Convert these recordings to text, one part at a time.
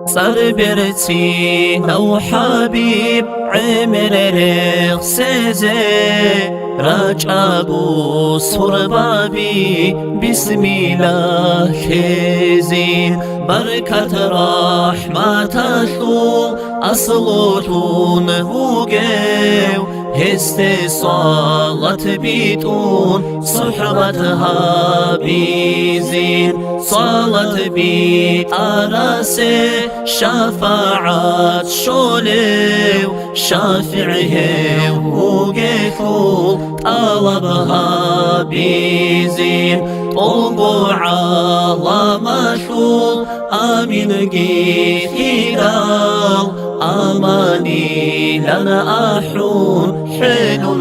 صربرتي لو حبيب عمر ريخ سيزي راجعبو صربابي بسم الله كيزين بركة رحمة الله أصلوتون هوجيو هستي صلاة بيتون صحبتها بيزين صلاة بيت أراسي شفاعات شوليو شافعيه وقيكو طلبها بيزين طلبوا على مشهور آمين قيثيرال أماني لنا أحون حلو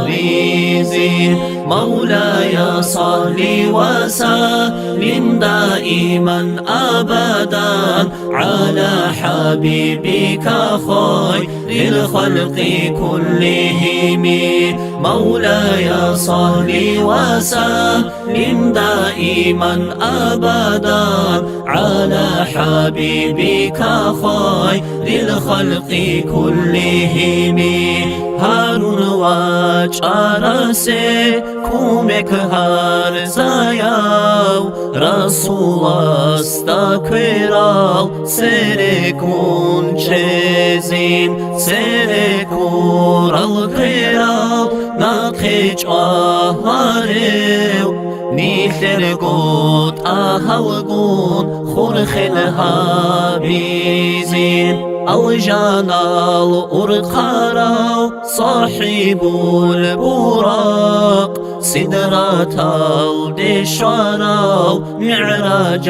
هاريزين مولاي صل وسلم دائما أبدا على حبيبك خير الخلق كلهم مولاي صل وسلم دائما أبدا على حبيبك خير الخلق كلهم هارون وجارسي كومك هار زاياو رسول استكراو سركون جزين سركور القراو ناقج آهاريو نيثر قوت أهوغون خرخن هابيزين الجنال أرقراو صاحب البراق سدرة الدشراو معراج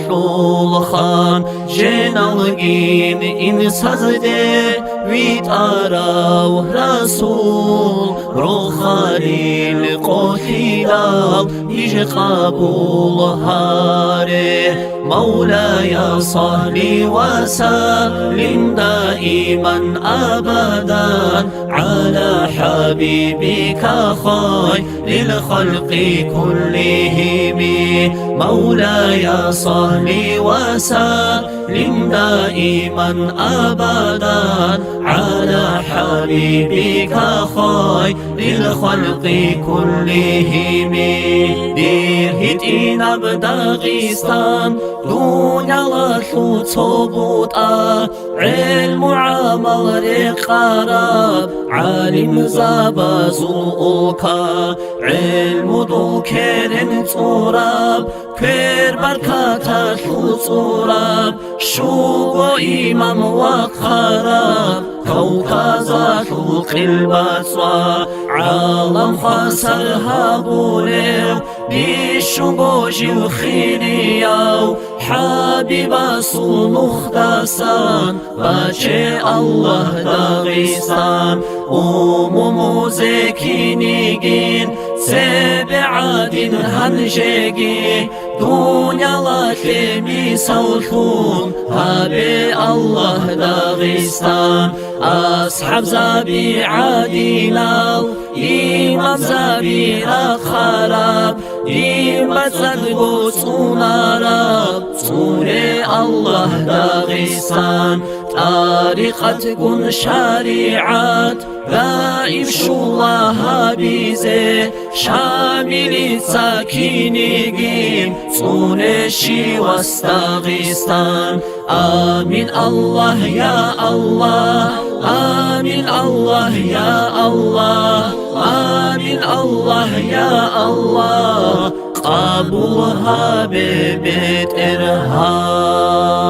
الخان جنالجين إن سزده ويتاراو رسول روخاري القتيلال يجقبول هاره مولاي صل وسلم دائما أبدا على حبيبك خير الخلق كلهم مولاي صل وسلم دائما أبدا على حبيبك خير الخلق كلهم دير هتين بداغستان دنيا لشو تصبوت علم عمل رقارب عالم زبازوك علم دو كرن صورب كر بركات شو صورب شو إمام وقرب كوكازا شو قلبسوا عالم خسر هابوليو بيشو بوجي وخيريو حبيب مختصان بچه الله داغستان موزيكي نيجين سبعادين هنجيجي دنيا لاتمي صوتون هابي الله داغستان أصحاب زابي عادينا إمام زابي خراب إمام زدبو صناراب صوري الله داغستان طريقة كن شريعات غائب شو الله بيزي شامل ساكينيجين صونشي واستغيستان آمين الله يا الله آمين الله يا الله آمين الله يا الله قبولها ببيت إرهاب.